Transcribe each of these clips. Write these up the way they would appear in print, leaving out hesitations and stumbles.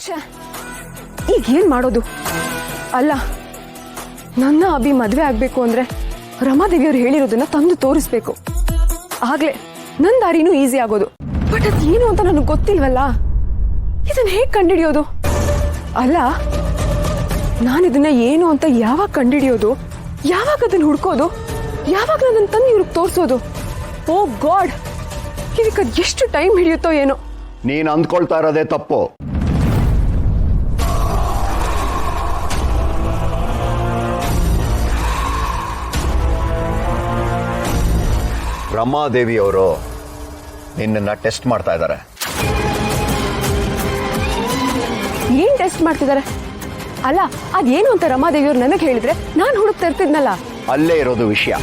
ಛೇ, ಈಗ ಏನ್ ಮಾಡೋದು? ಅಲ್ಲ, ನನ್ನ ಅಭಿ ಮದ್ವೆ ಆಗ್ಬೇಕು ಅಂದ್ರೆ ರಮಾದೇವಿಯವ್ರು ಹೇಳಿರೋದನ್ನ ತಂದು ತೋರಿಸ್ಬೇಕು. ಆಗ್ಲೇ ನನ್ ದಾರಿನೂ ಈಸಿ ಆಗೋದು. ಬಟ್ ಅದ್ ಏನು ಅಂತ ನನಗೆ ಗೊತ್ತಿಲ್ವಲ್ಲ. ಇದನ್ನ ಹೇಗ್ ಕಂಡಿಡಿಯೋದು? ಅಲ್ಲ, ನಾನಿದನ್ನ ಏನು ಅಂತ ಯಾವಾಗ ಕಂಡಿಡಿಯೋದು? ಯಾವಾಗ ಅದನ್ನ ಹುಡ್ಕೋದು? ಯಾವಾಗ ನನ್ನ ತಂದು ಇವ್ರಿಗೆ ತೋರಿಸೋದು? ಓ ಗಾಡ್, ಇದಕ್ಕೆ ಎಷ್ಟು ಟೈಮ್ ಹಿಡಿಯುತ್ತೋ ಏನೋ. ನೀನು ಅಂದ್ಕೊಳ್ತಾ ಇರೋದೇ ತಪ್ಪು. ರಮಾದೇವಿಯವರು ನಿನ್ನನ್ನು ಟೆಸ್ಟ್ ಮಾಡ್ತಾ ಇದ್ದಾರೆ. ಏನ್ ಟೆಸ್ಟ್ ಮಾಡ್ತಿದ್ದಾರೆ? ಅಲ್ಲ, ಅದೇನು ಅಂತ ರಮಾದೇವಿಯವ್ರು ನನಗೆ ಹೇಳಿದ್ರೆ ನಾನು ಹುಡುಕ್ತಾ ಇರ್ತಿದ್ನಲ್ಲ. ಅಲ್ಲೇ ಇರೋದು ವಿಷಯ.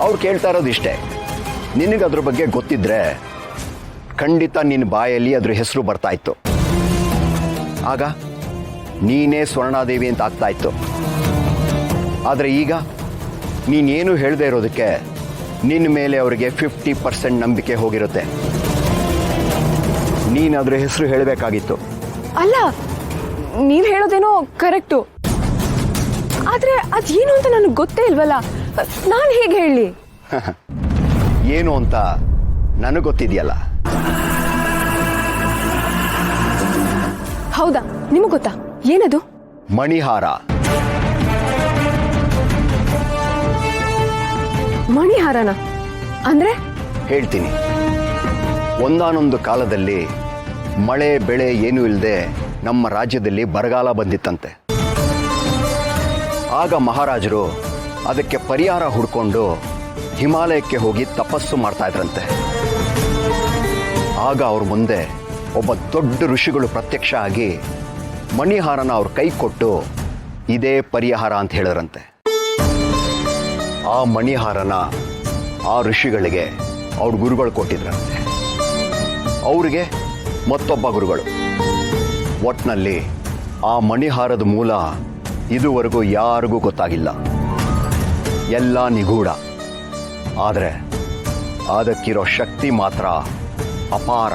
ಅವ್ರು ಕೇಳ್ತಾ ಇರೋದು ಇಷ್ಟೇ. ನಿನಗದ್ರ ಬಗ್ಗೆ ಗೊತ್ತಿದ್ರೆ ಖಂಡಿತ ನಿನ್ನ ಬಾಯಲ್ಲಿ ಅದ್ರ ಹೆಸರು ಬರ್ತಾ ಇತ್ತು. ಆಗ ನೀನೇ ಸ್ವರ್ಣಾದೇವಿ ಅಂತ ಆಗ್ತಾ ಇತ್ತು. ಆದರೆ ಈಗ ನೀನೇನು ಹೇಳದೇ ಇರೋದಕ್ಕೆ ನಿನ್ನ ಮೇಲೆ ಅವರಿಗೆ 50% ನಂಬಿಕೆ ಹೋಗಿರುತ್ತೆ. ನೀನು ಅದ್ರ ಹೆಸರು ಹೇಳಬೇಕಾಗಿತ್ತು. ಅಲ್ಲ, ನೀವ್ ಹೇಳೋದೇನೋ ಕರೆಕ್ಟು, ಆದ್ರೆ ಅದೇನು ಅಂತ ನನಗೆ ಗೊತ್ತೇ ಇಲ್ವಲ್ಲ. ನಾನು ಹೇಗೆ ಹೇಳಿ? ಏನು ಅಂತ ನನಗೆ ಗೊತ್ತಿದೆಯಲ್ಲ. ಹೌದಾ? ನಿಮಗೆ ಗೊತ್ತಾ? ಏನದು? ಮಣಿಹಾರ. ಮಣಿಹಾರನ ಅಂದ್ರೆ? ಹೇಳ್ತೀನಿ. ಒಂದಾನೊಂದು ಕಾಲದಲ್ಲಿ ಮಳೆ ಬೆಳೆ ಏನೂ ಇಲ್ಲದೆ ನಮ್ಮ ರಾಜ್ಯದಲ್ಲಿ ಬರಗಾಲ ಬಂದಿತ್ತಂತೆ. ಆಗ ಮಹಾರಾಜರು ಅದಕ್ಕೆ ಪರಿಹಾರ ಹುಡ್ಕೊಂಡು ಹಿಮಾಲಯಕ್ಕೆ ಹೋಗಿ ತಪಸ್ಸು ಮಾಡ್ತಾ ಇದ್ರಂತೆ. ಆಗ ಅವ್ರ ಮುಂದೆ ಒಬ್ಬ ದೊಡ್ಡ ಋಷಿಗಳು ಪ್ರತ್ಯಕ್ಷ ಆಗಿ ಮಣಿಹಾರನ ಅವ್ರ ಕೈ ಕೊಟ್ಟು ಇದೇ ಪರಿಹಾರ ಅಂತ ಹೇಳಿದ್ರಂತೆ. ಆ ಮಣಿಹಾರನ ಆ ಋಷಿಗಳಿಗೆ ಅವ್ರ ಗುರುಗಳು ಕೊಟ್ಟಿದ್ರಂತೆ. ಅವರಿಗೆ ಮತ್ತೊಬ್ಬ ಗುರುಗಳು. ಒಟ್ನಲ್ಲಿ ಆ ಮಣಿಹಾರದ ಮೂಲ ಇದುವರೆಗೂ ಯಾರಿಗೂ ಗೊತ್ತಾಗಿಲ್ಲ. ಎಲ್ಲ ನಿಗೂಢ. ಆದರೆ ಅದಕ್ಕಿರೋ ಶಕ್ತಿ ಮಾತ್ರ ಅಪಾರ.